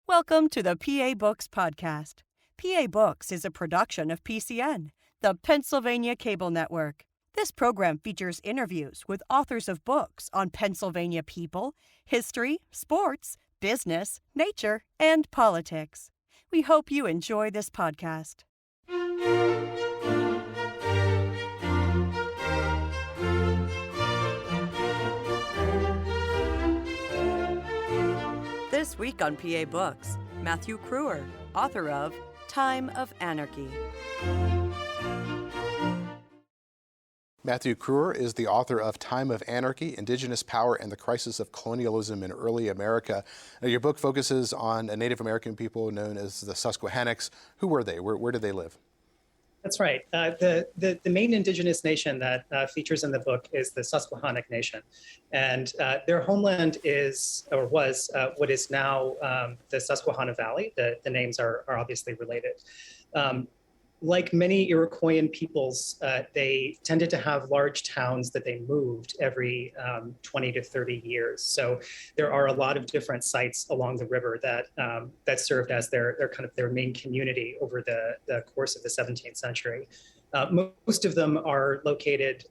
Welcome to the PA Books podcast. PA Books is a production of PCN, the Pennsylvania Cable Network. This program features interviews with authors of books on Pennsylvania people, history, sports, business, nature, and politics. We hope you enjoy this podcast. This week on PA Books, Matthew Kruer, author of Time of Anarchy. Matthew Kruer is the author of Time of Anarchy, Indigenous Power and the Crisis of Colonialism in Early America. Now, your book focuses on a Native American people known as the Susquehannocks. Who were they? Where did they live? That's right. The main indigenous nation that features in the book is the Susquehannock Nation. And their homeland is, or was, what is now the Susquehanna Valley. The names are obviously related. Like many Iroquoian peoples, they tended to have large towns that they moved every 20 to 30 years. So there are a lot of different sites along the river that served as their main community over the course of the 17th century. Most of them are located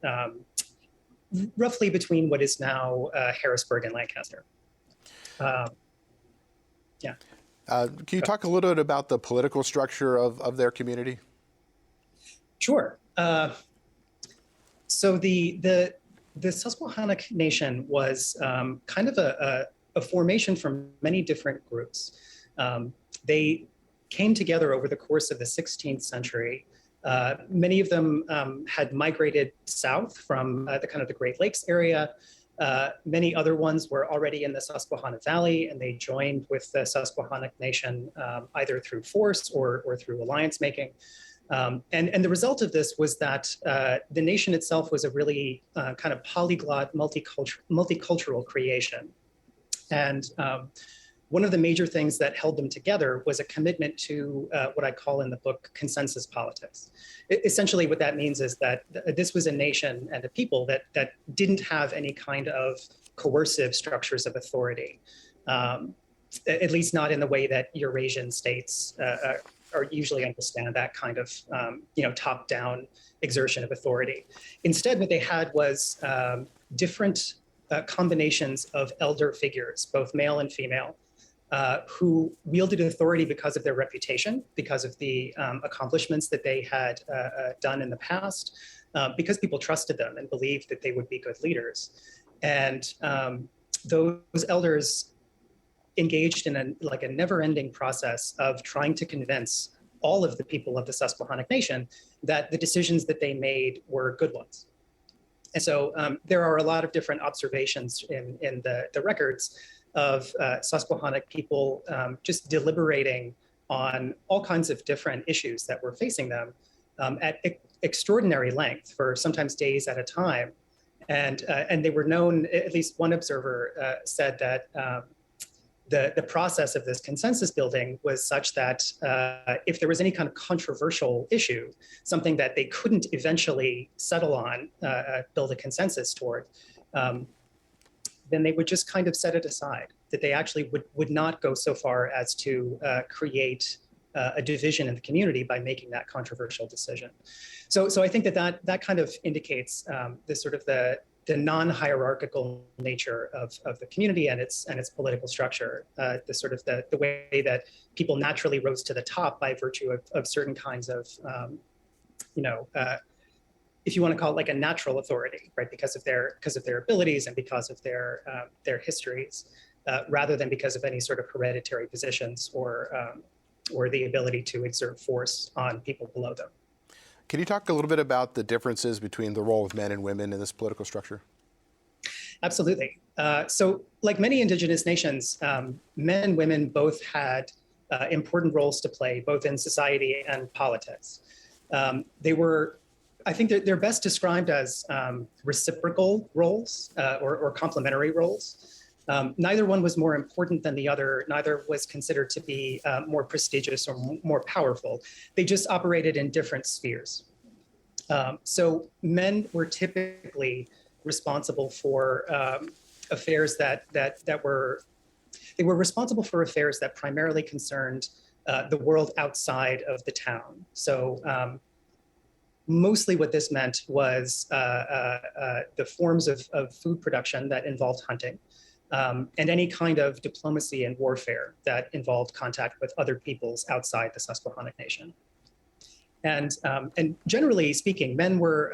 roughly between what is now Harrisburg and Lancaster. Can you talk a little bit about the political structure of their community? Sure. So the Susquehannock Nation was kind of a formation from many different groups. They came together over the course of the 16th century. Many of them had migrated south from the Great Lakes area. Many other ones were already in the Susquehanna Valley, and they joined with the Susquehannock Nation either through force or through alliance making. And the result of this was that the nation itself was a really kind of polyglot, multicultural creation. And one of the major things that held them together was a commitment to what I call in the book consensus politics. Essentially, what that means is that this was a nation and a people that didn't have any kind of coercive structures of authority, at least not in the way that Eurasian states or usually understand that kind of top-down exertion of authority. Instead, what they had was different combinations of elder figures, both male and female, who wielded authority because of their reputation, because of the accomplishments that they had done in the past, because people trusted them and believed that they would be good leaders. And those elders engaged in a never-ending process of trying to convince all of the people of the Susquehannock Nation that the decisions that they made were good ones. And so there are a lot of different observations in the records of Susquehannock people just deliberating on all kinds of different issues that were facing them at extraordinary length for sometimes days at a time. And they were known, at least one observer said that the process of this consensus building was such that if there was any kind of controversial issue, something that they couldn't eventually settle on, build a consensus toward, then they would just kind of set it aside, that they actually would not go so far as to create a division in the community by making that controversial decision. So I think that kind of indicates the non-hierarchical nature of the community and its political structure, the way that people naturally rose to the top by virtue of certain kinds of, if you want to call it like a natural authority, right? Because of their abilities and because of their histories, rather than because of any sort of hereditary positions or the ability to exert force on people below them. Can you talk a little bit about the differences between the role of men and women in this political structure? Absolutely. So like many indigenous nations, men and women both had important roles to play, both in society and politics. They were, I think they're best described as reciprocal roles or complementary roles. Neither one was more important than the other. Neither was considered to be more prestigious or more powerful. They just operated in different spheres. So men were typically responsible for affairs that were They were responsible for affairs that primarily concerned the world outside of the town. So mostly what this meant was the forms of food production that involved hunting, and any kind of diplomacy and warfare that involved contact with other peoples outside the Susquehannock Nation. And generally speaking, men were,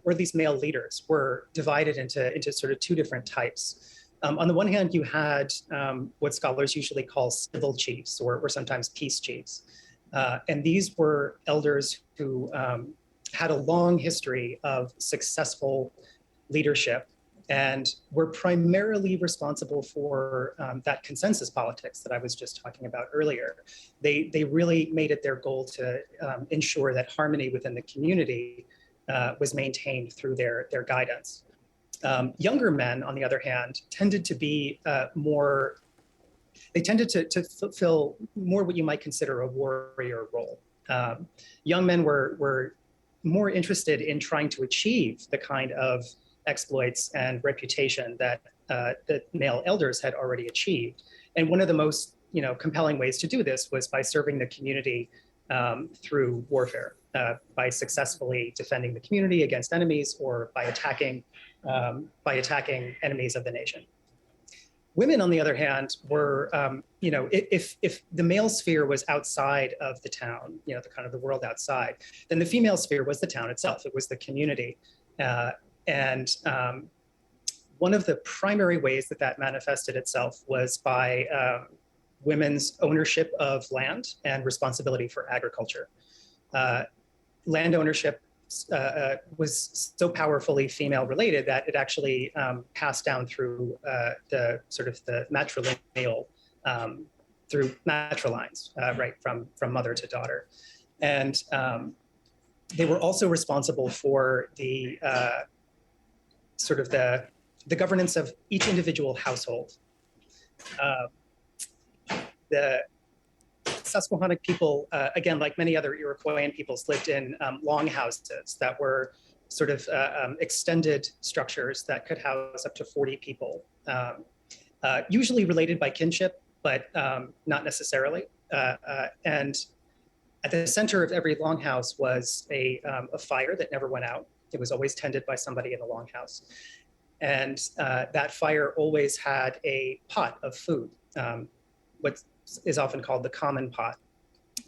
or at least male leaders, were divided into sort of two different types. On the one hand, you had what scholars usually call civil chiefs, or sometimes peace chiefs. And these were elders who had a long history of successful leadership and were primarily responsible for that consensus politics that I was just talking about earlier. They really made it their goal to ensure that harmony within the community was maintained through their guidance. Younger men, on the other hand, tended to be they tended to fulfill more what you might consider a warrior role. Young men were more interested in trying to achieve the kind of exploits and reputation that the male elders had already achieved. And one of the most compelling ways to do this was by serving the community through warfare, by successfully defending the community against enemies, or by attacking enemies of the nation. Women, on the other hand, were, if the male sphere was outside of the town, the kind of the world outside, then the female sphere was the town itself. It was the community. And one of the primary ways that manifested itself was by women's ownership of land and responsibility for agriculture. Land ownership was so powerfully female related that it actually passed down through the matrilineal, through natural lines, right, from mother to daughter. And they were also responsible for the the governance of each individual household. The Susquehannock people, again, like many other Iroquoian peoples, lived in longhouses that were sort of extended structures that could house up to 40 people, usually related by kinship, but not necessarily. And at the center of every longhouse was a fire that never went out. It was always tended by somebody in the longhouse. And that fire always had a pot of food, what is often called the common pot.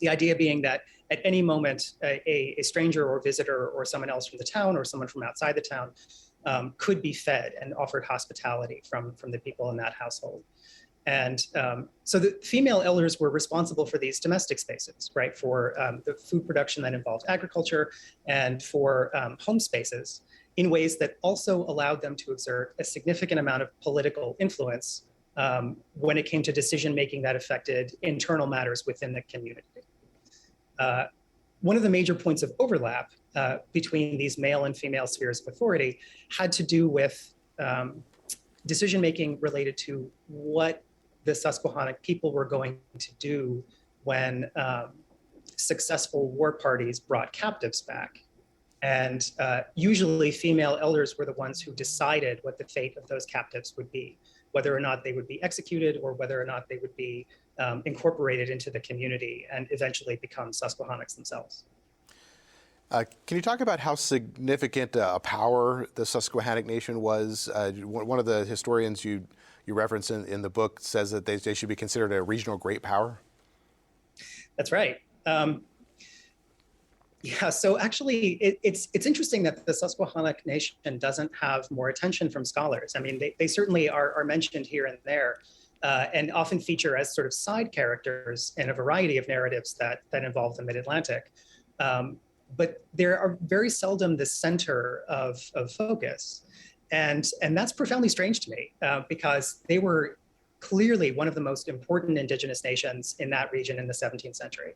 The idea being that at any moment, a stranger or visitor or someone else from the town or someone from outside the town could be fed and offered hospitality from the people in that household. And so the female elders were responsible for these domestic spaces, right, for the food production that involved agriculture and for home spaces in ways that also allowed them to exert a significant amount of political influence when it came to decision-making that affected internal matters within the community. One of the major points of overlap between these male and female spheres of authority had to do with decision-making related to what the Susquehannock people were going to do when successful war parties brought captives back. And usually female elders were the ones who decided what the fate of those captives would be, whether or not they would be executed or whether or not they would be incorporated into the community and eventually become Susquehannocks themselves. Can you talk about how significant a power the Susquehannock Nation was? One of the historians you reference in the book says that they should be considered a regional great power. That's right. Yeah, so actually, it's interesting that the Susquehannock Nation doesn't have more attention from scholars. I mean, they certainly are mentioned here and there, and often feature as sort of side characters in a variety of narratives that involve the Mid-Atlantic. But they are very seldom the center of focus. And that's profoundly strange to me because they were clearly one of the most important indigenous nations in that region in the 17th century.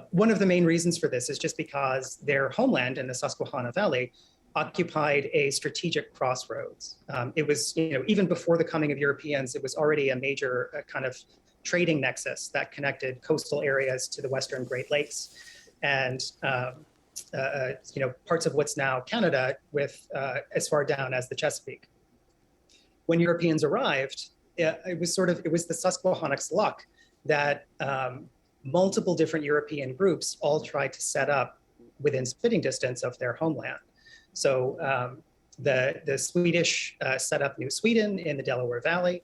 One of the main reasons for this is just because their homeland in the Susquehanna Valley occupied a strategic crossroads. It was, even before the coming of Europeans, it was already a major kind of trading nexus that connected coastal areas to the Western Great Lakes and parts of what's now Canada with as far down as the Chesapeake. When Europeans arrived, it was the Susquehannocks' luck that multiple different European groups all tried to set up within spitting distance of their homeland. So the Swedish set up New Sweden in the Delaware Valley.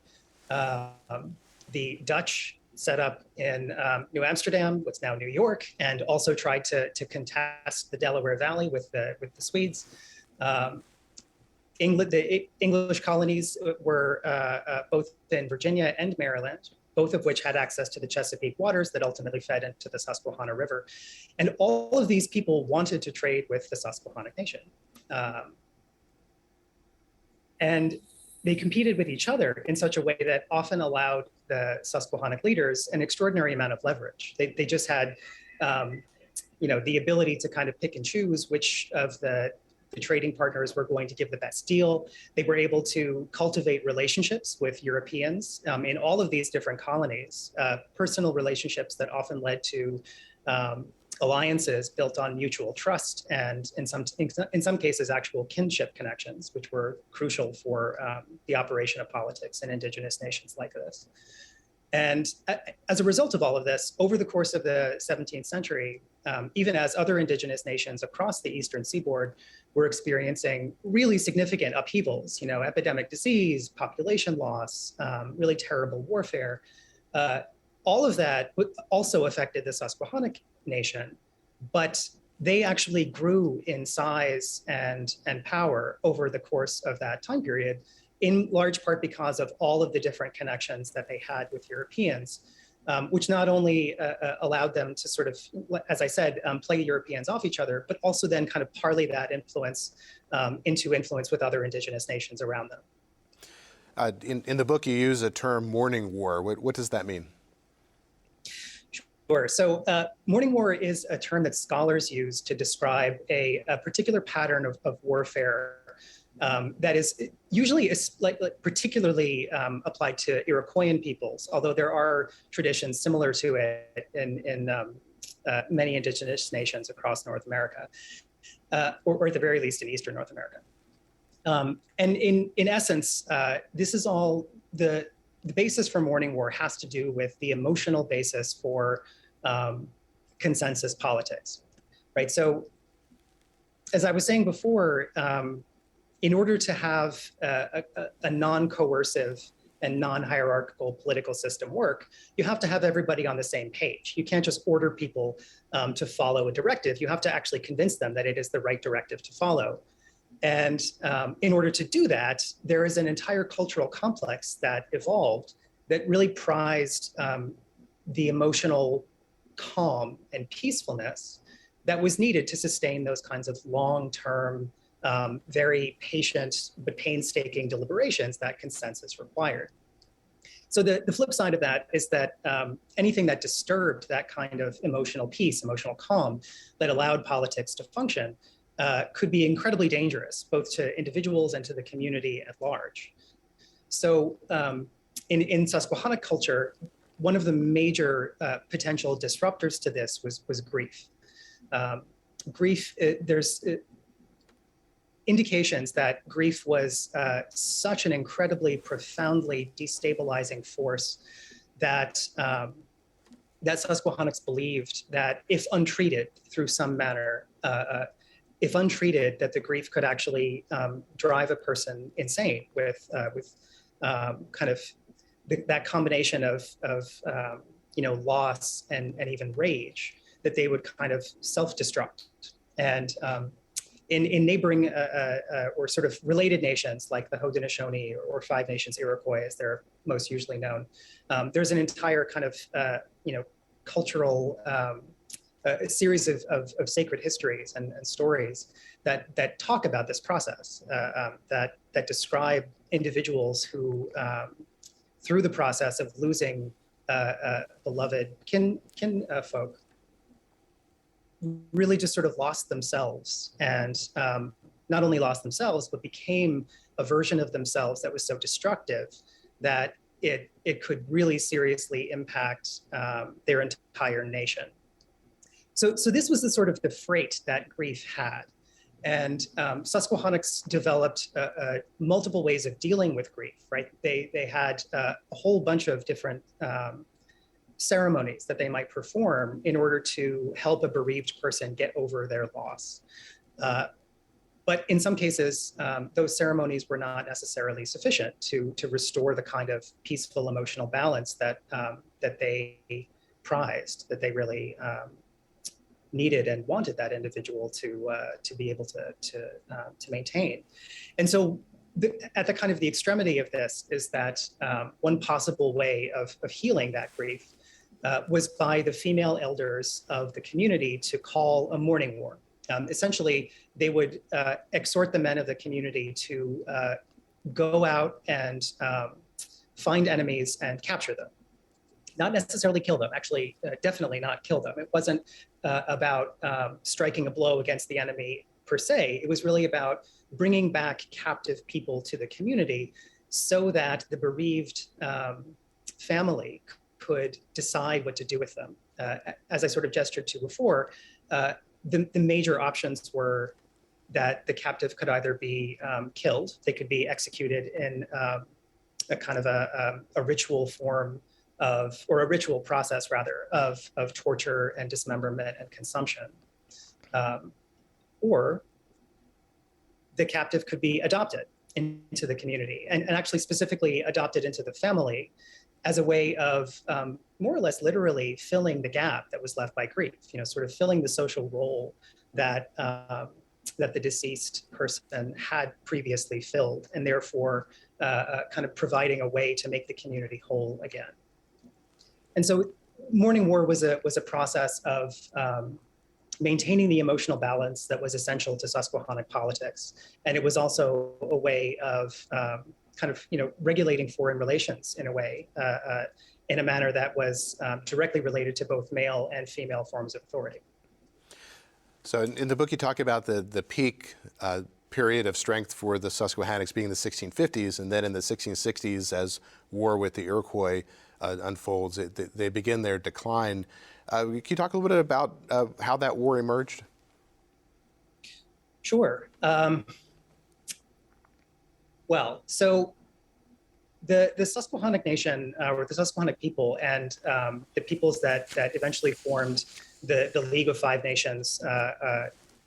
The Dutch set up in New Amsterdam, what's now New York, and also tried to contest the Delaware Valley with the Swedes. The English colonies were both in Virginia and Maryland, both of which had access to the Chesapeake waters that ultimately fed into the Susquehanna River. And all of these people wanted to trade with the Susquehannock Nation. And they competed with each other in such a way that often allowed the Susquehannock leaders an extraordinary amount of leverage. They just had, the ability to kind of pick and choose which of the trading partners were going to give the best deal. They were able to cultivate relationships with Europeans in all of these different colonies, personal relationships that often led to alliances built on mutual trust and in some cases actual kinship connections, which were crucial for the operation of politics in indigenous nations like this. And as a result of all of this, over the course of the 17th century, even as other indigenous nations across the eastern seaboard were experiencing really significant upheavals, epidemic disease, population loss, really terrible warfare, all of that also affected the Susquehannock Nation, but they actually grew in size and power over the course of that time period, in large part because of all of the different connections that they had with Europeans, which not only allowed them to sort of, as I said, play Europeans off each other, but also then kind of parlay that influence into influence with other indigenous nations around them. In the book, you use a term, morning war. What does that mean? Sure. So morning war is a term that scholars use to describe a particular pattern of warfare that is usually particularly applied to Iroquoian peoples, although there are traditions similar to it in many indigenous nations across North America, or at the very least in Eastern North America. And in essence, this is all the basis for morning war has to do with the emotional basis for consensus politics, right? So as I was saying before, in order to have a non-coercive and non-hierarchical political system work, you have to have everybody on the same page. You can't just order people to follow a directive. You have to actually convince them that it is the right directive to follow. And in order to do that, there is an entire cultural complex that evolved that really prized the emotional calm and peacefulness that was needed to sustain those kinds of long-term, very patient but painstaking deliberations that consensus required. So the flip side of that is that anything that disturbed that kind of emotional peace, emotional calm that allowed politics to function could be incredibly dangerous, both to individuals and to the community at large. So in Susquehannock culture, one of the major potential disruptors to this was grief. Grief, there's indications that grief was such an incredibly profoundly destabilizing force that that Susquehannocks believed that if untreated through some manner, if untreated, that the grief could actually drive a person insane with kind of that combination of loss and even rage, that they would kind of self-destruct. And in neighboring or sort of related nations like the Haudenosaunee or Five Nations Iroquois, as they're most usually known, there's an entire kind of cultural a series of sacred histories and stories that talk about this process, that describe individuals who, through the process of losing beloved kin folk, really just sort of lost themselves, and not only lost themselves, but became a version of themselves that was so destructive that it could really seriously impact their entire nation. So this was the sort of the freight that grief had. And Susquehannocks developed multiple ways of dealing with grief, right? They had a whole bunch of different ceremonies that they might perform in order to help a bereaved person get over their loss. But in some cases, those ceremonies were not necessarily sufficient to restore the kind of peaceful emotional balance that they prized, that they really needed and wanted that individual to be able to maintain. And so at the kind of the extremity of this is that one possible way of healing that grief was by the female elders of the community to call a mourning war. Essentially, they would exhort the men of the community to go out and find enemies and capture them. Not necessarily kill them, actually, definitely not kill them. It wasn't about striking a blow against the enemy per se. It was really about bringing back captive people to the community so that the bereaved family could decide what to do with them. As I sort of gestured to before, the major options were that the captive could either be killed, they could be executed in a kind of a ritual form of, or a ritual process rather, of torture and dismemberment and consumption. Or the captive could be adopted into the community and actually specifically adopted into the family as a way of more or less literally filling the gap that was left by grief, sort of filling the social role that that the deceased person had previously filled, and therefore kind of providing a way to make the community whole again. And so mourning war was a process of maintaining the emotional balance that was essential to Susquehannock politics. And it was also a way of kind of regulating foreign relations in a way, in a manner that was directly related to both male and female forms of authority. So in the book, you talk about the peak period of strength for the Susquehannocks being the 1650s, and then in the 1660s, as war with the Iroquois unfolds, they begin their decline. Can you talk a little bit about how that war emerged? Sure. Well, so the Susquehannock Nation, or the Susquehannock people, and the peoples that eventually formed the League of Five Nations,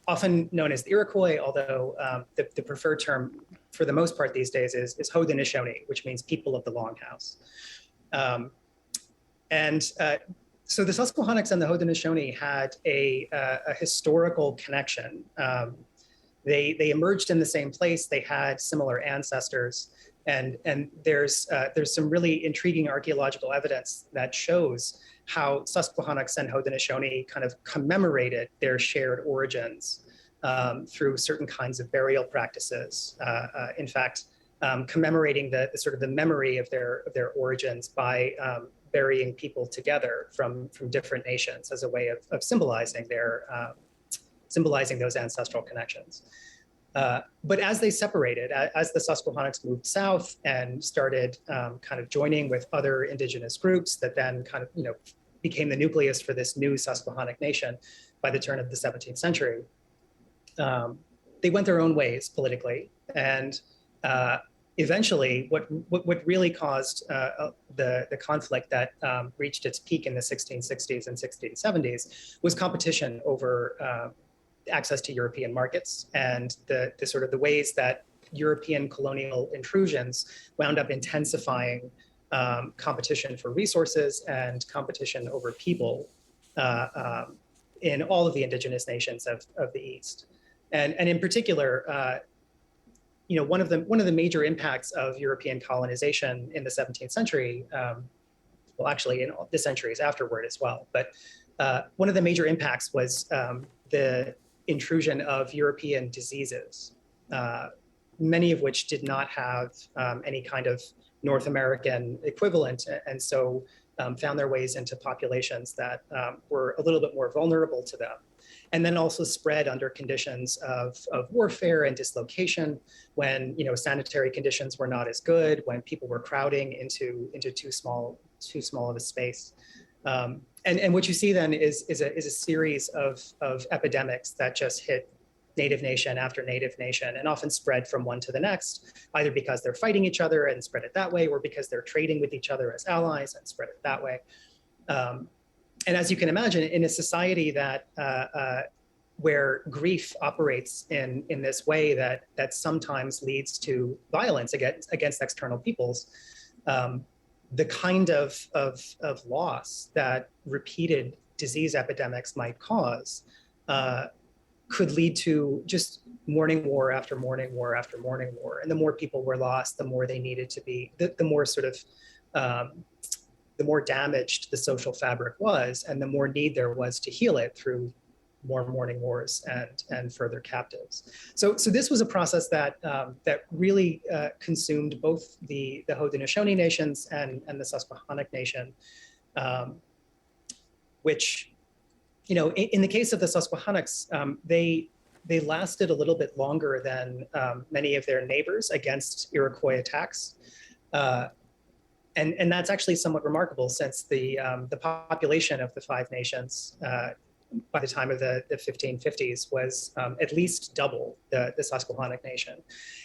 often known as the Iroquois, although the preferred term for the most part these days is Haudenosaunee, which means people of the Longhouse. So the Susquehannocks and the Haudenosaunee had a historical connection. They emerged in the same place. They had similar ancestors, and there's some really intriguing archaeological evidence that shows how Susquehannocks and Haudenosaunee kind of commemorated their shared origins through certain kinds of burial practices. In fact, commemorating the sort of the memory of their origins by burying people together from different nations as a way of symbolizing those ancestral connections. But as they separated, as the Susquehannocks moved south and started kind of joining with other indigenous groups that then kind of became the nucleus for this new Susquehannock nation by the turn of the 17th century, they went their own ways politically, and eventually, what really caused the conflict that reached its peak in the 1660s and 1670s was competition over access to European markets, and the sort of the ways that European colonial intrusions wound up intensifying competition for resources and competition over people in all of the indigenous nations of the East, and in particular. One of the major impacts of European colonization in the 17th century, well, actually in all the centuries afterward as well, but one of the major impacts was the intrusion of European diseases, many of which did not have any kind of North American equivalent, and so found their ways into populations that were a little bit more vulnerable to them. And then also spread under conditions of warfare and dislocation, when sanitary conditions were not as good, when people were crowding into too small of a space. And what you see then is a series of epidemics that just hit native nation after native nation, and often spread from one to the next, either because they're fighting each other and spread it that way, or because they're trading with each other as allies and spread it that way. And as you can imagine, in a society that where grief operates in this way that sometimes leads to violence against external peoples, the kind of loss that repeated disease epidemics might cause could lead to just morning war after morning war after morning war. And the more people were lost, the more they needed to be, the more sort of, the more damaged the social fabric was, and the more need there was to heal it through more morning wars and further captives. So this was a process that that really consumed both the Haudenosaunee nations and the Susquehannock Nation, which, you know, in the case of the Susquehannocks, they lasted a little bit longer than many of their neighbors against Iroquois attacks. And that's actually somewhat remarkable, since the population of the Five Nations by the time of the 1550s was at least double the Susquehannock Nation.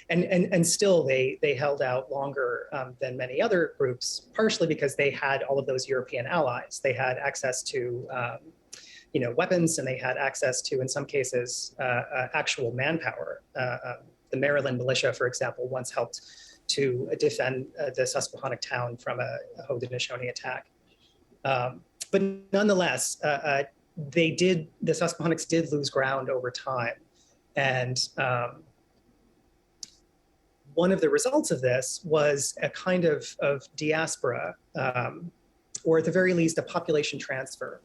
And still they held out longer than many other groups, partially because they had all of those European allies. They had access to you know, weapons, and they had access to, in some cases, actual manpower. The Maryland militia, for example, once helped to defend the Susquehannock town from a Haudenosaunee attack. But nonetheless, the Susquehannocks did lose ground over time. And one of the results of this was a kind of diaspora, or at the very least, a population transfer,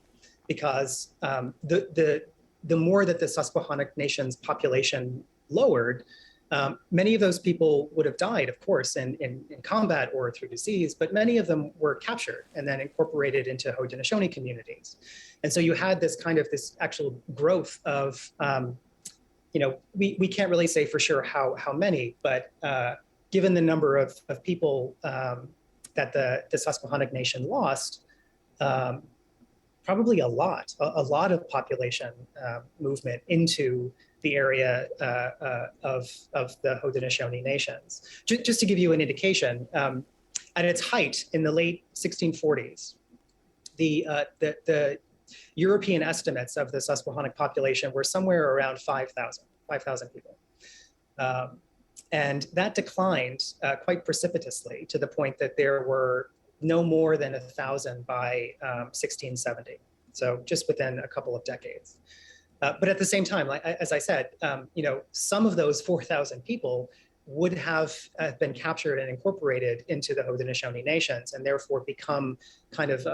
because the more that the Susquehannock Nation's population lowered, many of those people would have died, of course, in combat or through disease, but many of them were captured and then incorporated into Haudenosaunee communities. And so you had this kind of this actual growth of, you know, we can't really say for sure how many, but given the number of people that the Susquehannock Nation lost, probably a lot of population movement into the area of the Haudenosaunee nations. Just to give you an indication, at its height in the late 1640s, the European estimates of the Susquehannock population were somewhere around 5,000 people. And that declined quite precipitously, to the point that there were no more than 1,000 by 1670. So just within a couple of decades. But at the same time, as I said, you know, some of those 4,000 people would have been captured and incorporated into the Haudenosaunee nations, and therefore become kind of,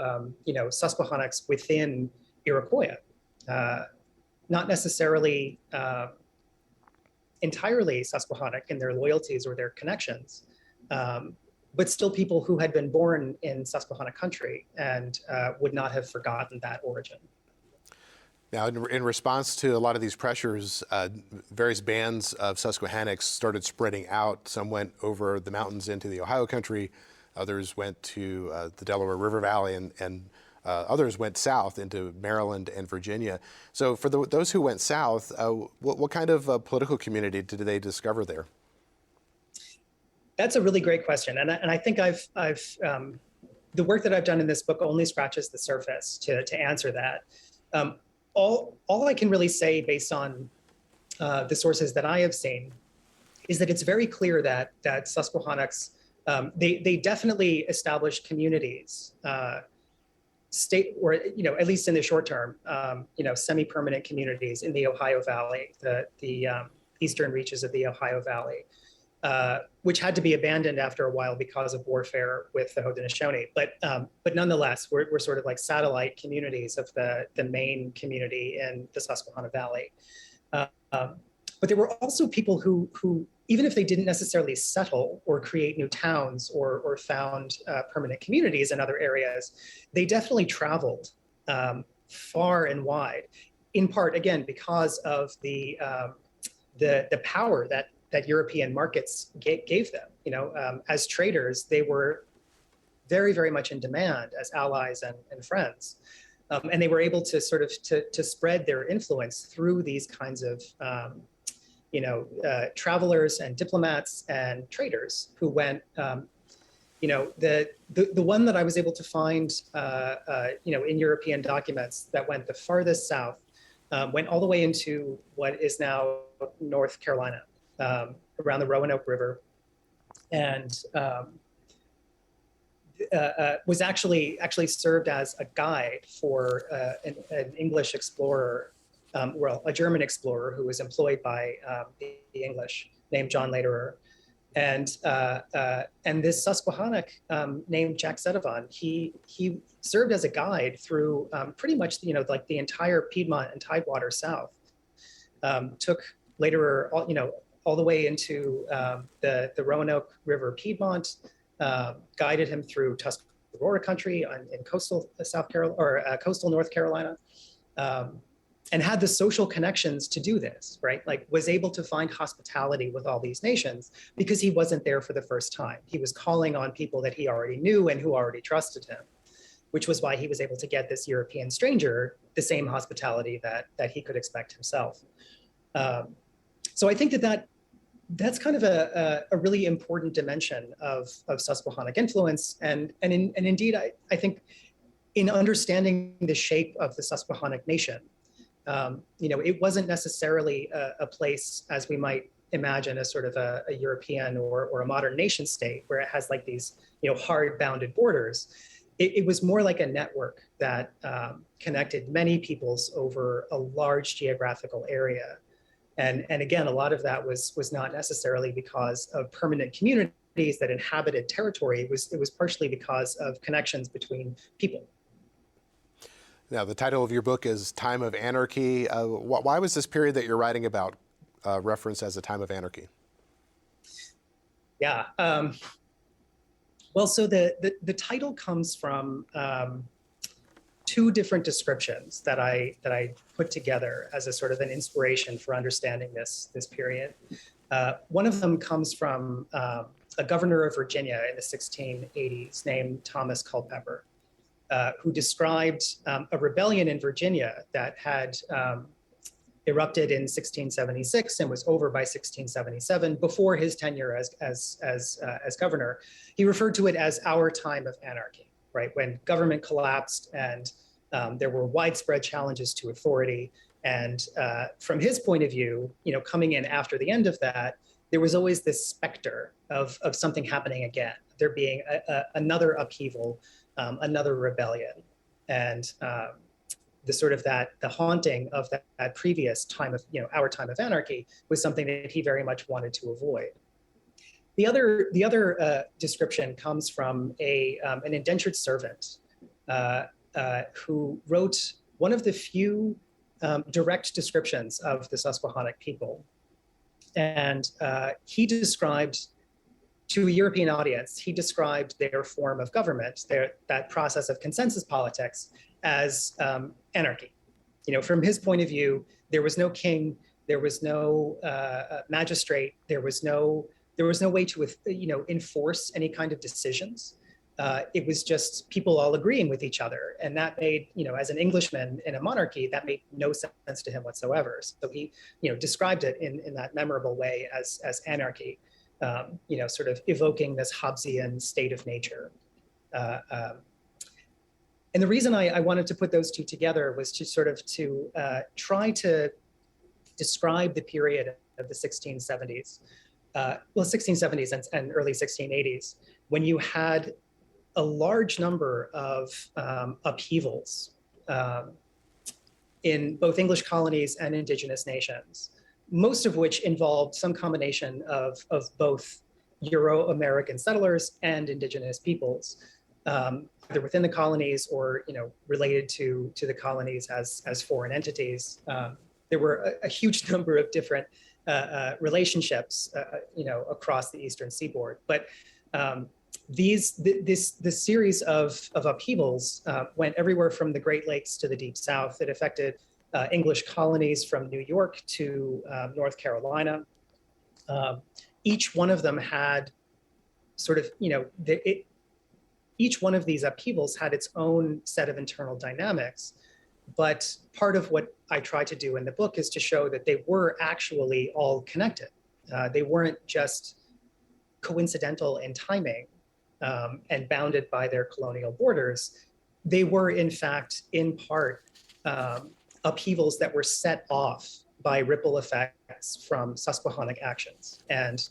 you know, Susquehannocks within Iroquois. Not necessarily entirely Susquehannock in their loyalties or their connections, but still people who had been born in Susquehannock country and would not have forgotten that origin. Now, in response to a lot of these pressures, various bands of Susquehannocks started spreading out. Some went over the mountains into the Ohio country, others went to the Delaware River Valley, and others went south into Maryland and Virginia. So for those who went south, what kind of political community did they discover there? That's a really great question. And I think I've the work that I've done in this book only scratches the surface to answer that. All I can really say, based on the sources that I have seen, is that it's very clear that Susquehannocks, they definitely established communities, state, or, you know, at least in the short term, you know, semi-permanent communities in the Ohio Valley, the eastern reaches of the Ohio Valley, which had to be abandoned after a while because of warfare with the Haudenosaunee. But nonetheless, we're sort of like satellite communities of the main community in the Susquehanna Valley. But there were also people who, even if they didn't necessarily settle or create new towns or found permanent communities in other areas, they definitely traveled far and wide, in part, again, because of the power that European markets gave them. You know, as traders, they were very, very much in demand as allies and friends. And they were able to sort of to spread their influence through these kinds of travelers and diplomats and traders who went. The one that I was able to find, in European documents that went the farthest south, went all the way into what is now North Carolina, around the Roanoke River, and was actually served as a guide for an English explorer, a German explorer who was employed by the English, named John Lederer. And this Susquehannock named Jack Sedevon, he served as a guide through pretty much the entire Piedmont and Tidewater South. Took Lederer all the way into the Roanoke River Piedmont, guided him through Tuscarora country in coastal South Carolina or coastal North Carolina. And had the social connections to do this, right? Like was able to find hospitality with all these nations because he wasn't there for the first time. He was calling on people that he already knew and who already trusted him, which was why he was able to get this European stranger the same hospitality that he could expect himself. So I think that's kind of a really important dimension of Susquehannock influence. And indeed, I think in understanding the shape of the Susquehannock nation, it wasn't necessarily a place as we might imagine as sort of a European or a modern nation state where it has like these, hard bounded borders. It was more like a network that connected many peoples over a large geographical area. And again, a lot of that was not necessarily because of permanent communities that inhabited territory. It was partially because of connections between people. Now, the title of your book is Time of Anarchy. Why was this period that you're writing about referenced as a time of anarchy? Yeah. Well, so the title comes from two different descriptions that I put together as a sort of an inspiration for understanding this period. One of them comes from a governor of Virginia in the 1680s named Thomas Culpeper, who described a rebellion in Virginia that had erupted in 1676 and was over by 1677, before his tenure as governor. He referred to it as our time of anarchy, right? When government collapsed and there were widespread challenges to authority. And from his point of view, coming in after the end of that, there was always this specter of something happening again, there being another upheaval, another rebellion. And the haunting of that previous time of, our time of anarchy was something that he very much wanted to avoid. The other description comes from an indentured servant who wrote one of the few direct descriptions of the Susquehannock people. And he described, to a European audience, he described their form of government, that process of consensus politics, as anarchy. From his point of view, there was no king, there was no magistrate, there was no way to enforce any kind of decisions. It was just people all agreeing with each other, and that made, as an Englishman in a monarchy, that made no sense to him whatsoever. So he, described it in that memorable way as anarchy. Sort of evoking this Hobbesian state of nature. And the reason I wanted to put those two together was to try to describe the period of the 1670s, 1670s and early 1680s, when you had a large number of upheavals in both English colonies and indigenous nations, most of which involved some combination of both Euro-American settlers and indigenous peoples, either within the colonies or related to the colonies as foreign entities. There were a huge number of different relationships, across the eastern seaboard. But this series of upheavals went everywhere from the Great Lakes to the Deep South. It affected English colonies from New York to North Carolina. Each one of them had sort of, each one of these upheavals had its own set of internal dynamics. But part of what I try to do in the book is to show that they were actually all connected. They weren't just coincidental in timing and bounded by their colonial borders. They were, in fact, in part, upheavals that were set off by ripple effects from Susquehannock actions and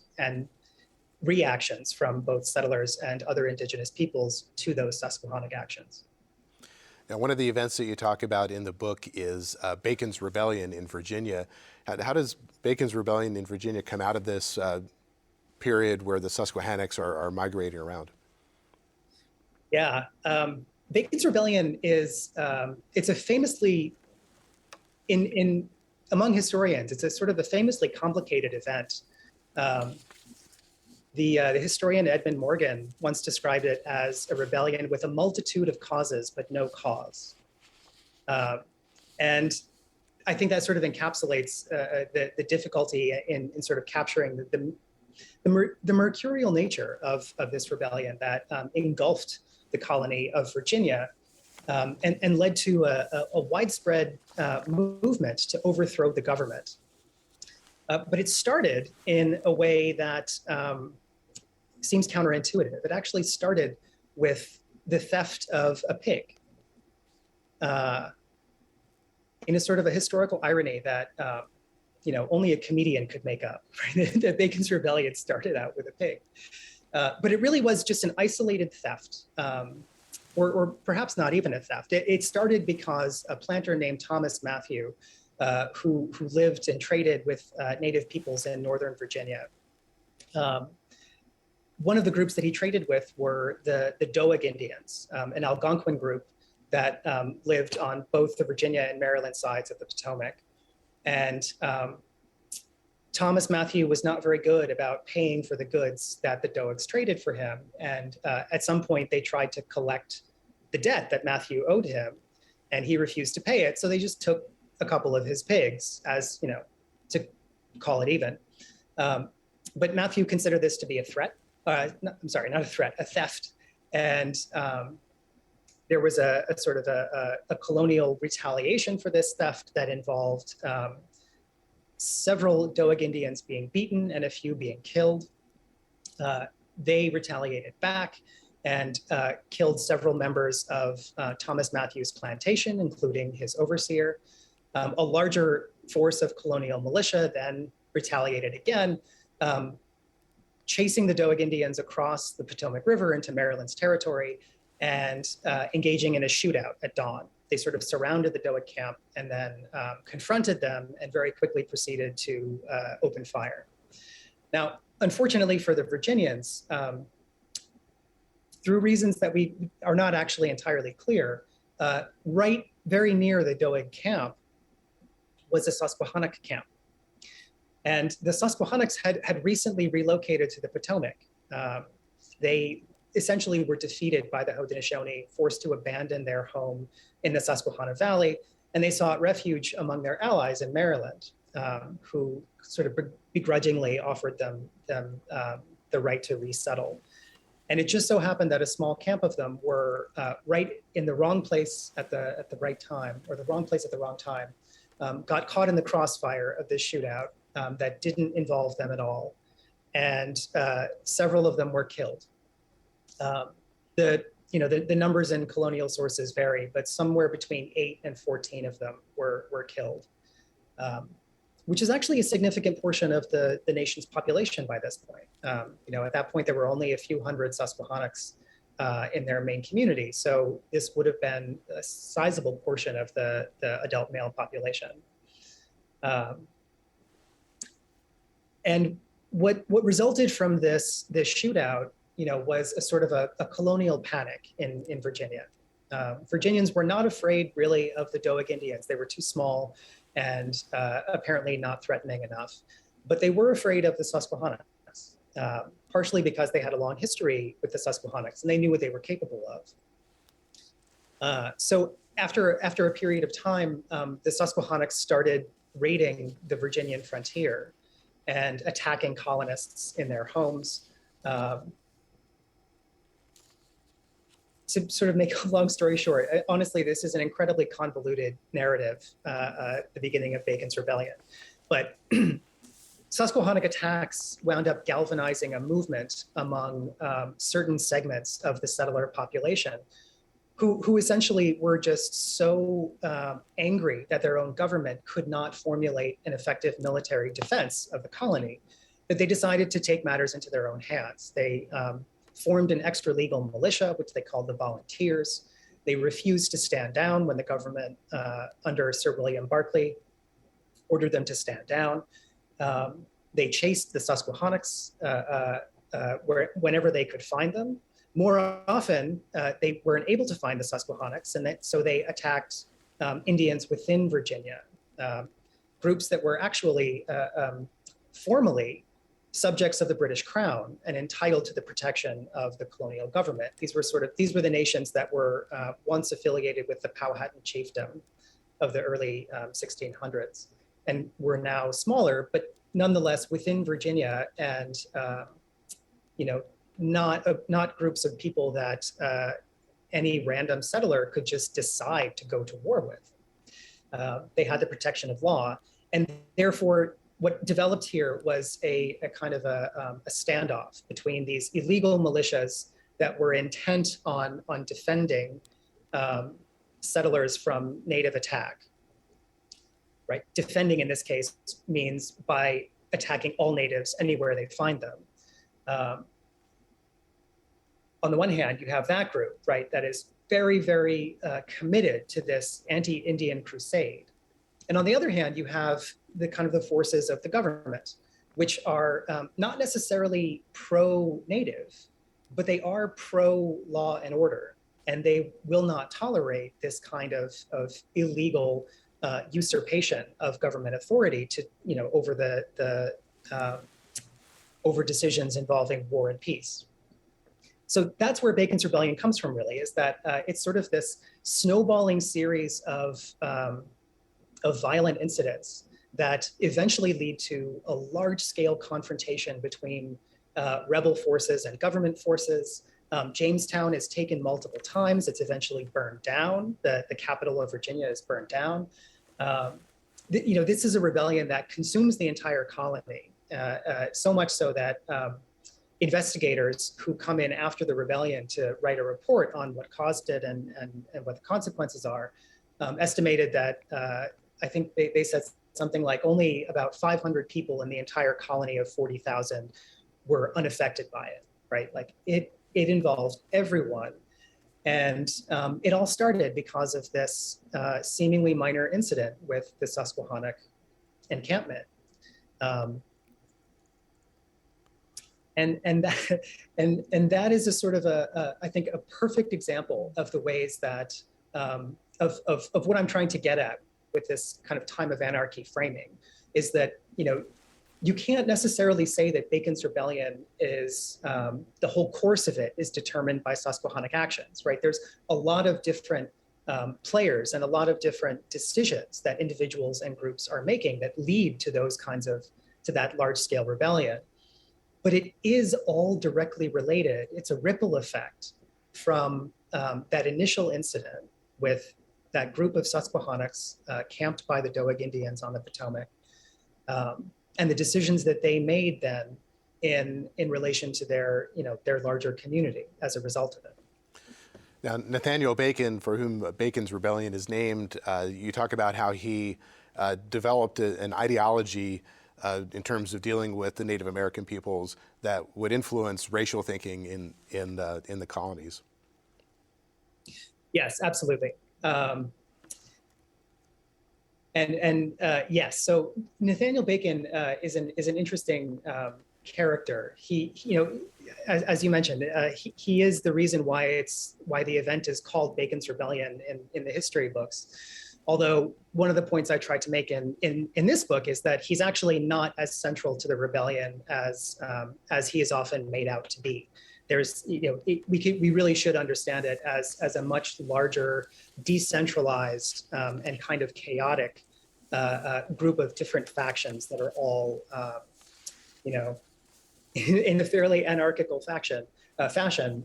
reactions from both settlers and other indigenous peoples to those Susquehannock actions. Now, one of the events that you talk about in the book is Bacon's Rebellion in Virginia. How does Bacon's Rebellion in Virginia come out of this period where the Susquehannocks are migrating around? Yeah, Bacon's Rebellion is, it's a famously, among historians, it's a sort of a famously complicated event. The historian Edmund Morgan once described it as a rebellion with a multitude of causes, but no cause. And I think that sort of encapsulates the difficulty in sort of capturing the mercurial nature of this rebellion that engulfed the colony of Virginia and led to a widespread movement to overthrow the government. But it started in a way that seems counterintuitive. It actually started with the theft of a pig. In a sort of a historical irony that only a comedian could make up. Right? The Bacon's Rebellion started out with a pig. But it really was just an isolated theft, or perhaps not even a theft. It started because a planter named Thomas Matthew, who lived and traded with native peoples in Northern Virginia. One of the groups that he traded with were the Doeg Indians, an Algonquin group that lived on both the Virginia and Maryland sides of the Potomac. And Thomas Matthew was not very good about paying for the goods that the Doegs traded for him. And at some point they tried to collect the debt that Matthew owed him, and he refused to pay it. So they just took a couple of his pigs as, to call it even. But Matthew considered this to be a threat. I'm sorry, not a threat, a theft. And there was a sort of a colonial retaliation for this theft that involved several Doeg Indians being beaten and a few being killed. They retaliated back and killed several members of Thomas Matthew's plantation, including his overseer. A larger force of colonial militia then retaliated again, chasing the Doeg Indians across the Potomac River into Maryland's territory and engaging in a shootout at dawn. They sort of surrounded the Doeg camp and then confronted them and very quickly proceeded to open fire. Now, unfortunately for the Virginians, through reasons that we are not actually entirely clear, right very near the Doeg camp was a Susquehannock camp. And the Susquehannocks had recently relocated to the Potomac. They essentially were defeated by the Haudenosaunee, forced to abandon their home in the Susquehanna Valley, and they sought refuge among their allies in Maryland, who sort of begrudgingly offered them the right to resettle. And it just so happened that a small camp of them were right in the wrong place at the right time, or the wrong place at the wrong time, got caught in the crossfire of this shootout that didn't involve them at all. And several of them were killed. The numbers in colonial sources vary, but somewhere between 8 and 14 of them were killed, which is actually a significant portion of the nation's population by this point. At that point, there were only a few hundred Susquehannocks in their main community. So this would have been a sizable portion of the adult male population. And what resulted from this shootout, was a sort of a colonial panic in Virginia. Virginians were not afraid really of the Doeg Indians. They were too small and apparently not threatening enough, but they were afraid of the Susquehannocks, partially because they had a long history with the Susquehannocks and they knew what they were capable of. So after a period of time, the Susquehannocks started raiding the Virginian frontier and attacking colonists in their homes. to sort of make a long story short, honestly, this is an incredibly convoluted narrative, the beginning of Bacon's Rebellion. But Susquehannock attacks wound up galvanizing a movement among certain segments of the settler population who essentially were just so angry that their own government could not formulate an effective military defense of the colony that they decided to take matters into their own hands. They formed an extra-legal militia, which they called the Volunteers. They refused to stand down when the government, under Sir William Berkeley, ordered them to stand down. They chased the Susquehannocks whenever they could find them. More often, they weren't able to find the Susquehannocks, and so they attacked Indians within Virginia, groups that were actually formally subjects of the British Crown and entitled to the protection of the colonial government. These were the nations that were once affiliated with the Powhatan chiefdom of the early 1600s, and were now smaller, but nonetheless within Virginia, and not groups of people that any random settler could just decide to go to war with. They had the protection of law, and therefore what developed here was a kind of a standoff between these illegal militias that were intent on defending settlers from native attack. Right? Defending in this case means by attacking all natives anywhere they find them. On the one hand, you have that group, right, that is very, very committed to this anti-Indian crusade. And on the other hand, you have the kind of the forces of the government, which are not necessarily pro-native, but they are pro-law and order. And they will not tolerate this kind of illegal usurpation of government authority to, over decisions involving war and peace. So that's where Bacon's Rebellion comes from, really, is that it's sort of this snowballing series of violent incidents that eventually lead to a large-scale confrontation between rebel forces and government forces. Jamestown is taken multiple times. It's eventually burned down. The capital of Virginia is burned down. This is a rebellion that consumes the entire colony, so much so that investigators who come in after the rebellion to write a report on what caused it and what the consequences are, estimated that I think they said something like only about 500 people in the entire colony of 40,000 were unaffected by it, right? Like it involved everyone. And it all started because of this seemingly minor incident with the Susquehannock encampment. And that is a sort of I think a perfect example of the ways that of what I'm trying to get at with this kind of time of anarchy framing, is that you can't necessarily say that Bacon's Rebellion is the whole course of it is determined by Susquehannock actions, right? There's a lot of different players and a lot of different decisions that individuals and groups are making that lead to that large scale rebellion. But it is all directly related. It's a ripple effect from that initial incident with that group of Susquehannocks camped by the Doeg Indians on the Potomac, and the decisions that they made then in relation to their larger community as a result of it. Now, Nathaniel Bacon, for whom Bacon's Rebellion is named, you talk about how he developed an ideology in terms of dealing with the Native American peoples that would influence racial thinking in the colonies. Yes, absolutely. Yes, so Nathaniel Bacon is an interesting character. He as you mentioned, he is the reason why the event is called Bacon's Rebellion in the history books. Although one of the points I tried to make in this book is that he's actually not as central to the rebellion as he is often made out to be. There's, we really should understand it as a much larger, decentralized and kind of chaotic group of different factions that are all, in a fairly anarchical fashion, fashion,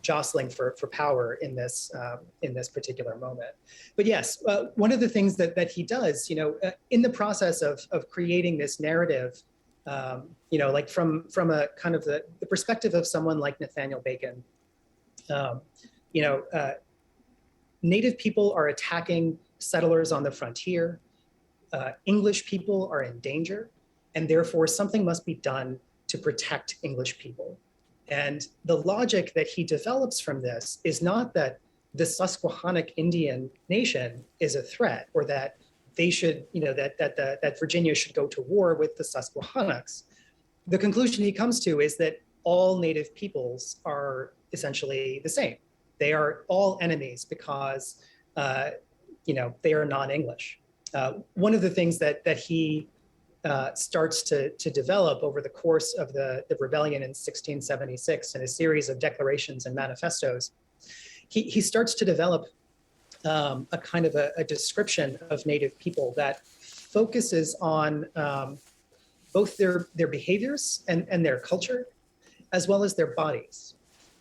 jostling for power in this particular moment. But yes, one of the things that he does, in the process of creating this narrative, like from a kind of the perspective of someone like Nathaniel Bacon, Native people are attacking settlers on the frontier. English people are in danger, and therefore something must be done to protect English people. And the logic that he develops from this is not that the Susquehannock Indian nation is a threat, or that they should, that Virginia should go to war with the Susquehannocks. The conclusion he comes to is that all Native peoples are essentially the same. They are all enemies because, they are non-English. One of the things that he starts to develop over the course of the rebellion in 1676 in a series of declarations and manifestos, he starts to develop a kind of a description of Native people that focuses on both their behaviors and their culture, as well as their bodies,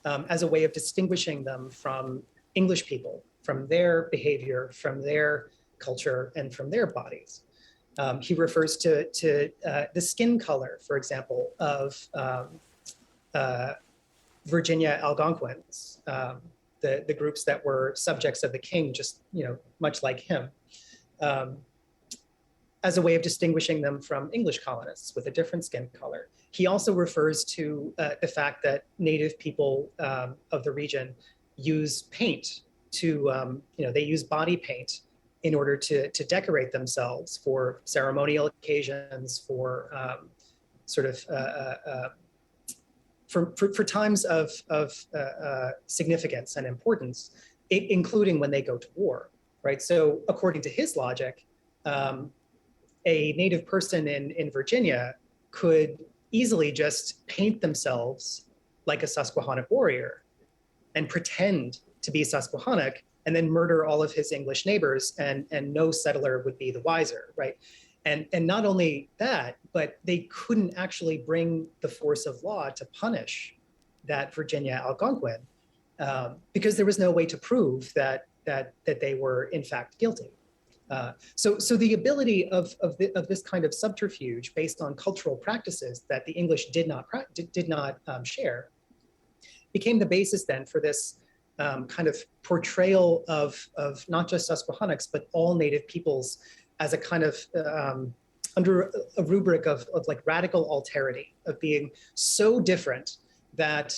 as a way of distinguishing them from English people, from their behavior, from their culture, and from their bodies. He refers to the skin color, for example, of Virginia Algonquins, the groups that were subjects of the king, just much like him, as a way of distinguishing them from English colonists with a different skin color. He also refers to the fact that Native people of the region use paint to, they use body paint in order to decorate themselves for ceremonial occasions, for for times of significance and importance, including when they go to war, right? So according to his logic, a Native person in Virginia could easily just paint themselves like a Susquehannock warrior and pretend to be Susquehannock, and then murder all of his English neighbors, and no settler would be the wiser, right? And not only that, but they couldn't actually bring the force of law to punish that Virginia Algonquin because there was no way to prove that they were in fact guilty. So the ability of this kind of subterfuge based on cultural practices that the English did not share became the basis then for this kind of portrayal of not just Susquehannocks, but all Native peoples as a kind of under a rubric of like radical alterity, of being so different that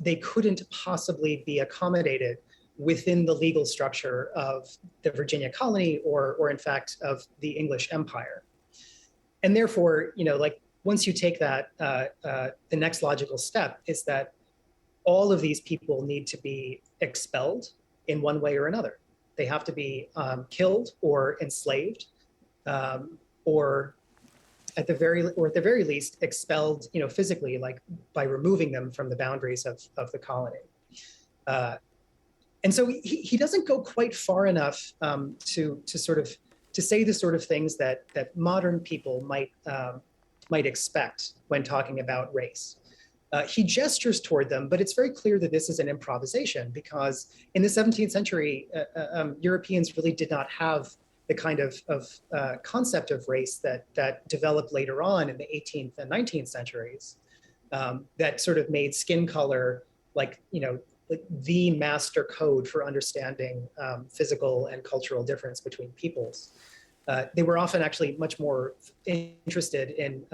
they couldn't possibly be accommodated within the legal structure of the Virginia colony or in fact of the English Empire. And therefore, like once you take that, the next logical step is that all of these people need to be expelled in one way or another. They have to be killed or enslaved, or at the very least expelled, physically, like by removing them from the boundaries of the colony. And so he doesn't go quite far enough to say the sort of things that modern people might expect when talking about race. He gestures toward them, but it's very clear that this is an improvisation, because in the 17th century, Europeans really did not have the kind of concept of race that developed later on in the 18th and 19th centuries, that sort of made skin color like the master code for understanding physical and cultural difference between peoples. They were often actually much more interested in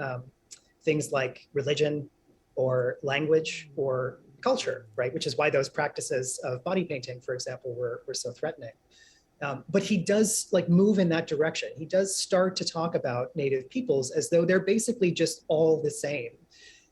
things like religion or language or culture, right? Which is why those practices of body painting, for example, were so threatening. But he does move in that direction. He does start to talk about Native peoples as though they're basically just all the same,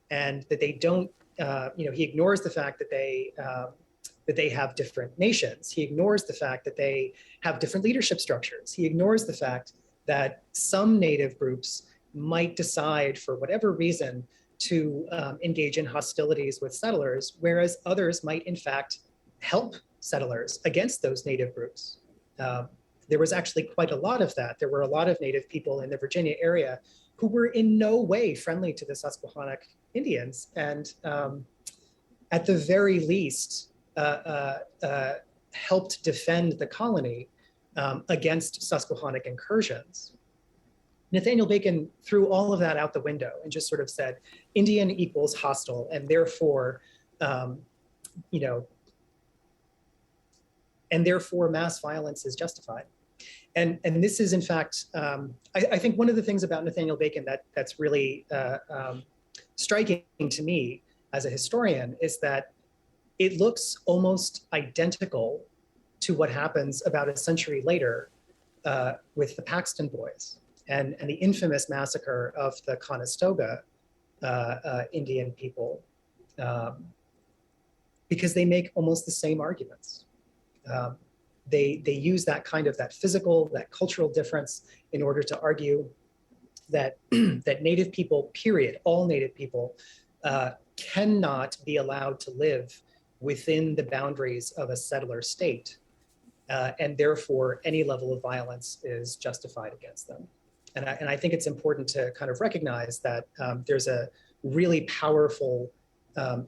and that they don't, he ignores the fact that they have different nations. He ignores the fact that they have different leadership structures. He ignores the fact that some Native groups might decide, for whatever reason, to engage in hostilities with settlers, whereas others might in fact help settlers against those Native groups. There was actually quite a lot of that. There were a lot of Native people in the Virginia area who were in no way friendly to the Susquehannock Indians, and at the very least, helped defend the colony against Susquehannock incursions. Nathaniel Bacon threw all of that out the window and just sort of said, Indian equals hostile, and therefore, mass violence is justified. And this is, in fact, I think one of the things about Nathaniel Bacon that's really striking to me as a historian is that it looks almost identical to what happens about a century later with the Paxton Boys and the infamous massacre of the Conestoga Indian people, because they make almost the same arguments. They use that physical, that cultural difference in order to argue that that Native people, period, all Native people, cannot be allowed to live within the boundaries of a settler state, and therefore any level of violence is justified against them. And I think it's important to kind of recognize that there's a really powerful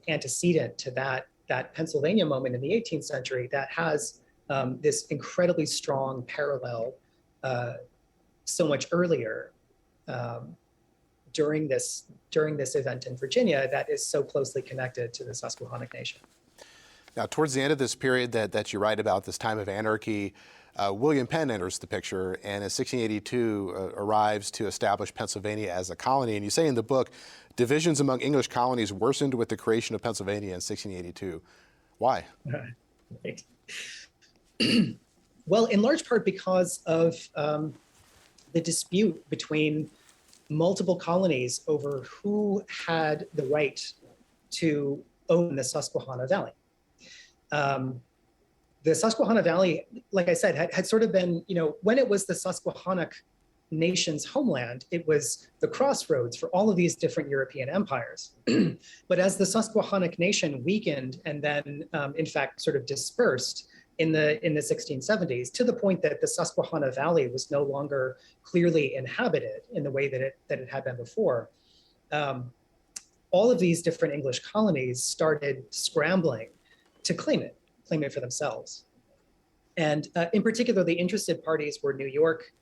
antecedent to that Pennsylvania moment in the 18th century that has this incredibly strong parallel so much earlier during this event in Virginia that is so closely connected to the Susquehannock Nation. Now, towards the end of this period that you write about, this time of anarchy, William Penn enters the picture and in 1682 arrives to establish Pennsylvania as a colony. And you say in the book, divisions among English colonies worsened with the creation of Pennsylvania in 1682. Why? Right. Well, in large part because of the dispute between multiple colonies over who had the right to own the Susquehanna Valley. The Susquehanna Valley, like I said, had sort of been, when it was the Susquehannock nation's homeland, it was the crossroads for all of these different European empires. But as the Susquehannock nation weakened and then, in fact, sort of dispersed in the 1670s, to the point that the Susquehanna Valley was no longer clearly inhabited in the way that it had been before, all of these different English colonies started scrambling to claim it for themselves. And in particular, the interested parties were New York,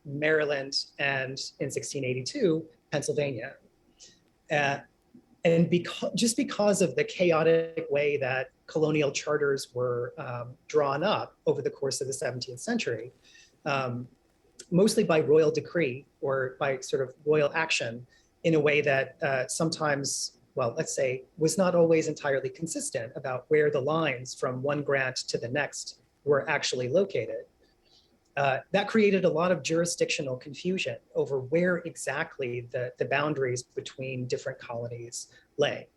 Maryland, and in 1682, Pennsylvania. And because of the chaotic way that colonial charters were drawn up over the course of the 17th century, mostly by royal decree or by sort of royal action in a way that sometimes, well, let's say, was not always entirely consistent about where the lines from one grant to the next were actually located. That created a lot of jurisdictional confusion over where exactly the boundaries between different colonies lay.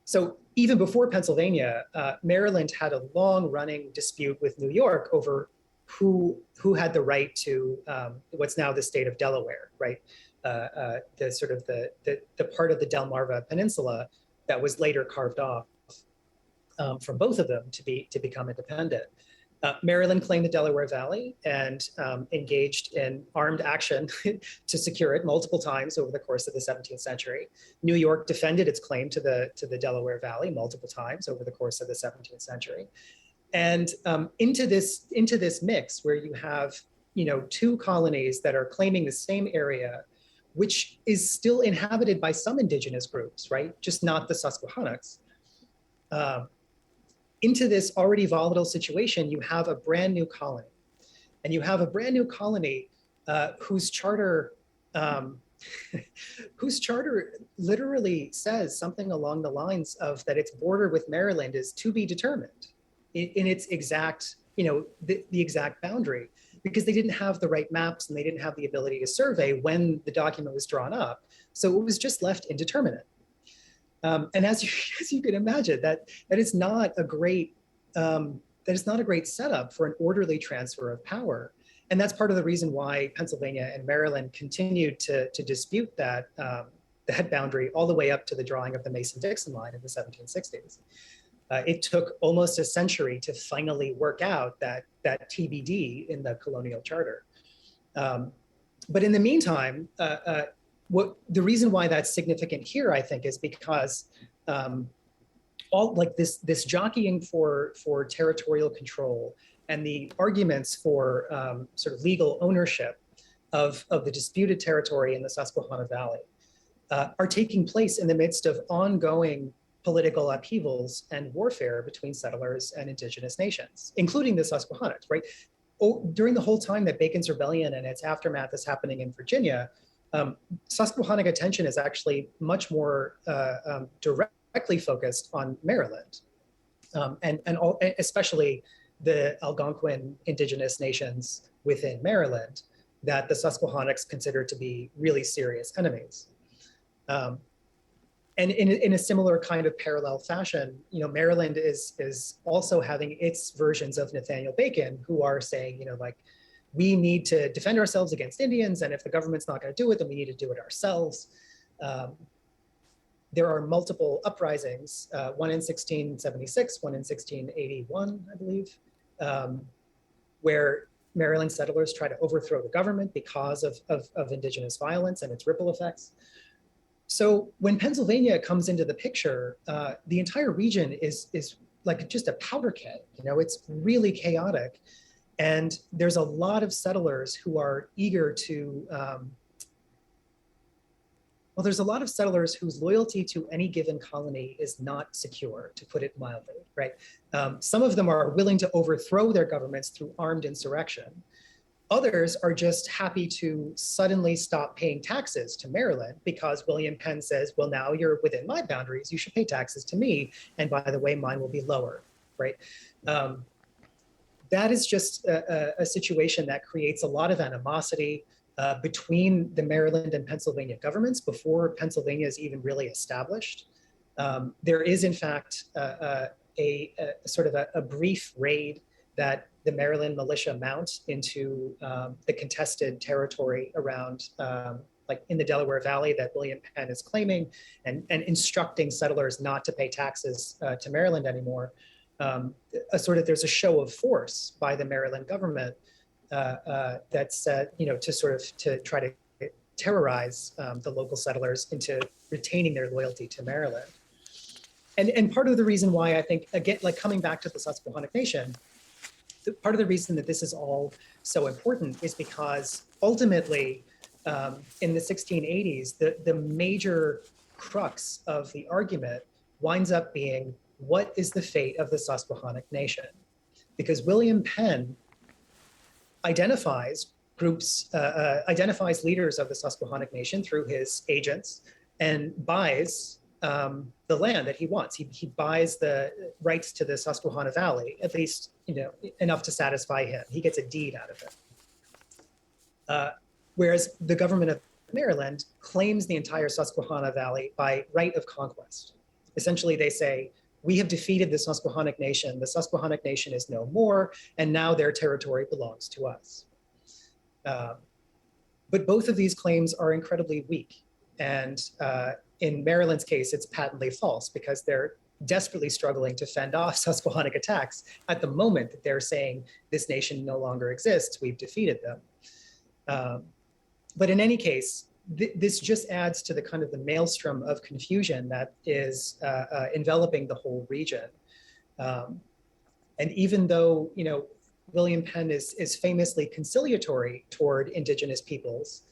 So even before Pennsylvania, Maryland had a long-running dispute with New York over who had the right to what's now the state of Delaware, right? The sort of the part of the Delmarva Peninsula that was later carved off from both of them to become independent. Maryland claimed the Delaware Valley and engaged in armed action to secure it multiple times over the course of the 17th century. New York defended its claim to the Delaware Valley multiple times over the course of the 17th century. And into this mix where you have two colonies that are claiming the same area, which is still inhabited by some indigenous groups, right? Just not the Susquehannocks. Into this already volatile situation, you have a brand new colony. And you have a brand new colony whose charter literally says something along the lines of that its border with Maryland is to be determined in its exact, the exact boundary, because they didn't have the right maps and they didn't have the ability to survey when the document was drawn up. So it was just left indeterminate. And as you can imagine, that is not a great setup for an orderly transfer of power. And that's part of the reason why Pennsylvania and Maryland continued to dispute that boundary all the way up to the drawing of the Mason-Dixon line in the 1760s. It took almost a century to finally work out that TBD in the colonial charter. But in the meantime, the reason why that's significant here, I think, is because all like this jockeying for territorial control and the arguments for sort of legal ownership of the disputed territory in the Susquehanna Valley are taking place in the midst of ongoing political upheavals and warfare between settlers and indigenous nations, including the Susquehannocks, right? During the whole time that Bacon's Rebellion and its aftermath is happening in Virginia, Susquehannock attention is actually much more directly focused on Maryland, and especially the Algonquin indigenous nations within Maryland that the Susquehannocks consider to be really serious enemies. And in a similar kind of parallel fashion, Maryland is also having its versions of Nathaniel Bacon, who are saying, like, we need to defend ourselves against Indians, and if the government's not going to do it, then we need to do it ourselves. There are multiple uprisings, one in 1676, one in 1681, I believe, where Maryland settlers try to overthrow the government because of indigenous violence and its ripple effects. So when Pennsylvania comes into the picture, the entire region is like just a powder keg. It's really chaotic, and there's a lot of settlers who are eager to. There's a lot of settlers whose loyalty to any given colony is not secure, to put it mildly, right? Some of them are willing to overthrow their governments through armed insurrection. Others are just happy to suddenly stop paying taxes to Maryland because William Penn says, well, now you're within my boundaries, you should pay taxes to me. And by the way, mine will be lower, right? That is just a situation that creates a lot of animosity between the Maryland and Pennsylvania governments before Pennsylvania is even really established. There is, in fact, a sort of a brief raid that the Maryland militia mount into the contested territory around, like in the Delaware Valley that William Penn is claiming, and instructing settlers not to pay taxes to Maryland anymore. There's a show of force by the Maryland government that's to try to terrorize the local settlers into retaining their loyalty to Maryland. And part of the reason why I think, again, like coming back to the Susquehannock Nation, part of the reason that this is all so important is because ultimately, in the 1680s, the major crux of the argument winds up being, what is the fate of the Susquehannock Nation? Because William Penn identifies leaders of the Susquehannock Nation through his agents and buys the land that he wants. He buys the rights to the Susquehanna Valley, at least enough to satisfy him. He gets a deed out of it. Whereas the government of Maryland claims the entire Susquehanna Valley by right of conquest. Essentially, they say, we have defeated the Susquehannock Nation. The Susquehannock Nation is no more, and now their territory belongs to us. But both of these claims are incredibly weak. And in Maryland's case, it's patently false because they're desperately struggling to fend off Susquehannock attacks at the moment that they're saying this nation no longer exists, we've defeated them. But in any case, this just adds to the kind of the maelstrom of confusion that is enveloping the whole region. And even though, William Penn is famously conciliatory toward indigenous peoples,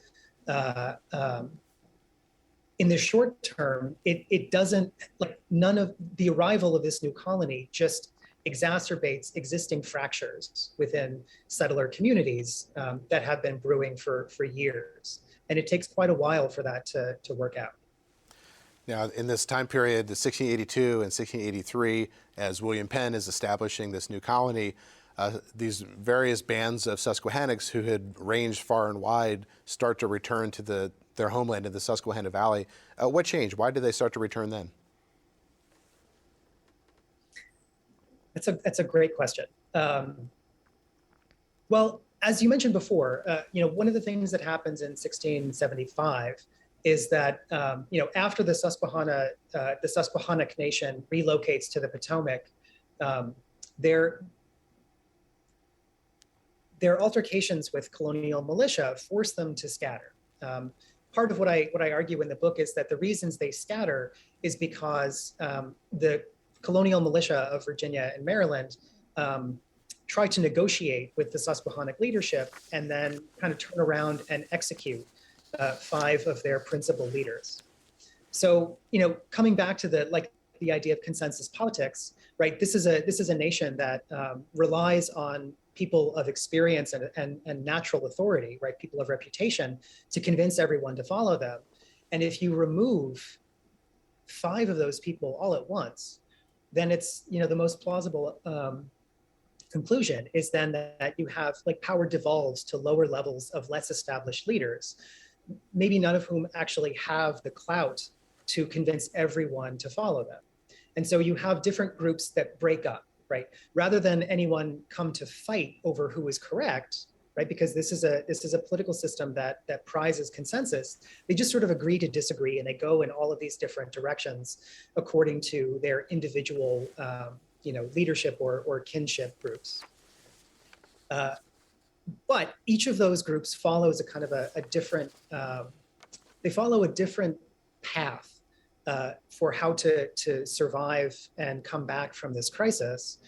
in the short term, it doesn't, like, none of the arrival of this new colony just exacerbates existing fractures within settler communities that have been brewing for years. And it takes quite a while for that to work out. Now, in this time period, the 1682 and 1683, as William Penn is establishing this new colony, these various bands of Susquehannocks who had ranged far and wide start to return to their homeland in the Susquehanna Valley. What changed? Why did they start to return then? That's a great question. Well, as you mentioned before, one of the things that happens in 1675 is that after the Susquehannock Nation relocates to the Potomac, their altercations with colonial militia force them to scatter. Part of what I argue in the book is that the reasons they scatter is because the colonial militia of Virginia and Maryland tried to negotiate with the Susquehannock leadership and then kind of turn around and execute 5 of their principal leaders. So, coming back to the idea of consensus politics, right? This is a nation that relies on people of experience and natural authority, right? People of reputation to convince everyone to follow them. And if you remove 5 of those people all at once, then it's, the most plausible conclusion is then that you have power devolves to lower levels of less established leaders, maybe none of whom actually have the clout to convince everyone to follow them. And so you have different groups that break up, right? Rather than anyone come to fight over who is correct, right? Because this is a political system that prizes consensus. They just sort of agree to disagree, and they go in all of these different directions according to their individual, leadership or kinship groups. But each of those groups follows a kind of a different. They follow a different path for how to survive and come back from this crisis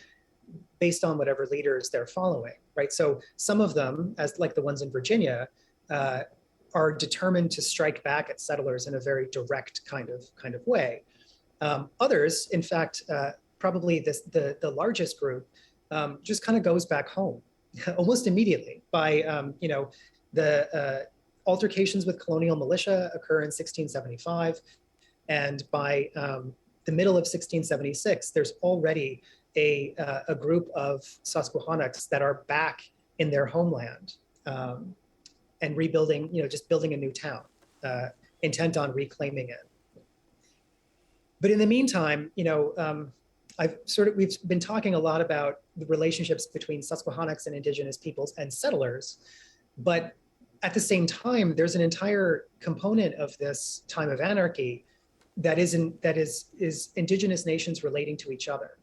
based on whatever leaders they're following, right? So some of them, as like the ones in Virginia, are determined to strike back at settlers in a very direct kind of way. Others, in fact, probably the largest group, just kind of goes back home almost immediately by, the altercations with colonial militia occur in 1675. And by the middle of 1676, there's already a group of Susquehannocks that are back in their homeland and rebuilding, just building a new town, intent on reclaiming it. But in the meantime, we've been talking a lot about the relationships between Susquehannocks and Indigenous peoples and settlers, but at the same time, there's an entire component of this time of anarchy that is Indigenous nations relating to each other.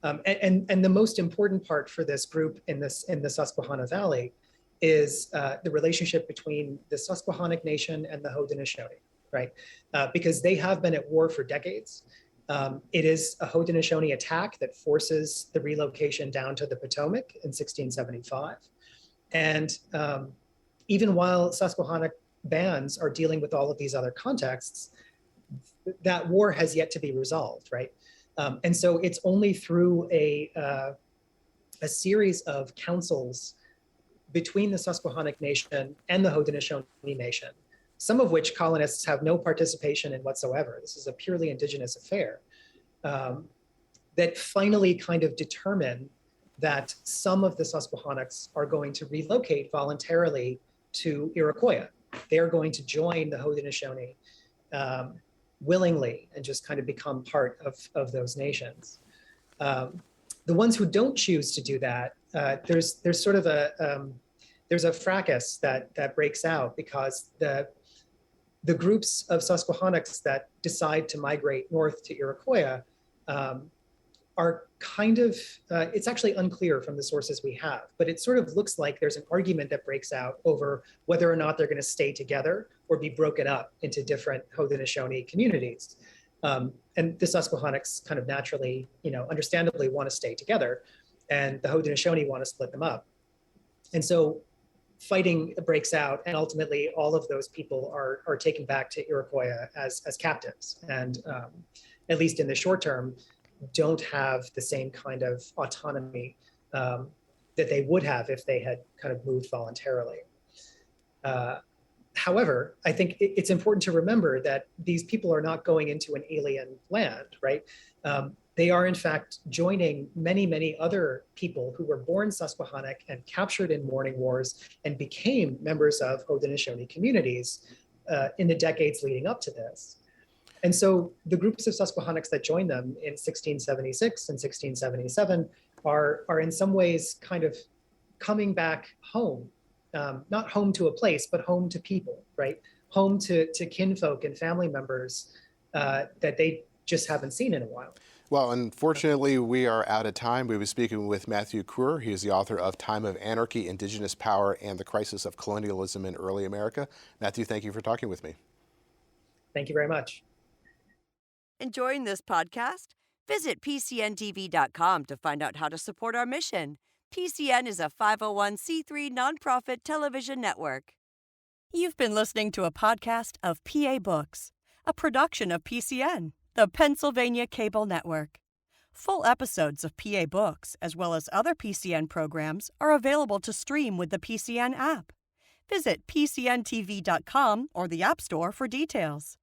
And the most important part for this group in the Susquehanna Valley is the relationship between the Susquehannock Nation and the Haudenosaunee, right? Because they have been at war for decades. It is a Haudenosaunee attack that forces the relocation down to the Potomac in 1675. And even while Susquehannock bands are dealing with all of these other contexts, that war has yet to be resolved, right? And so it's only through a series of councils between the Susquehannock Nation and the Haudenosaunee Nation, some of which colonists have no participation in whatsoever. This is a purely Indigenous affair, that finally kind of determine that some of the Susquehannocks are going to relocate voluntarily to Iroquois. They are going to join the Haudenosaunee willingly and just kind of become part of those nations. The ones who don't choose to do that, there's sort of there's a fracas that breaks out because the groups of Susquehannocks that decide to migrate north to Iroquois are kind of, it's actually unclear from the sources we have, but it sort of looks like there's an argument that breaks out over whether or not they're going to stay together or be broken up into different Haudenosaunee communities. And the Susquehannocks kind of naturally, understandably want to stay together, and the Haudenosaunee want to split them up. And so fighting breaks out, and ultimately all of those people are taken back to Iroquois as captives, and at least in the short term, don't have the same kind of autonomy that they would have if they had kind of moved voluntarily. However, I think it's important to remember that these people are not going into an alien land, right? They are in fact joining many, many other people who were born Susquehannock and captured in warring wars and became members of Haudenosaunee communities in the decades leading up to this. And so the groups of Susquehannocks that joined them in 1676 and 1677 are in some ways kind of coming back home, not home to a place, but home to people, right? Home to kinfolk and family members that they just haven't seen in a while. Well, unfortunately, we are out of time. We were speaking with Matthew Kruer. He is the author of Time of Anarchy, Indigenous Power, and the Crisis of Colonialism in Early America. Matthew, thank you for talking with me. Thank you very much. Enjoying this podcast? Visit PCNTV.com to find out how to support our mission. PCN is a 501c3 nonprofit television network. You've been listening to a podcast of PA Books, a production of PCN, the Pennsylvania Cable Network. Full episodes of PA Books, as well as other PCN programs, are available to stream with the PCN app. Visit PCNTV.com or the App Store for details.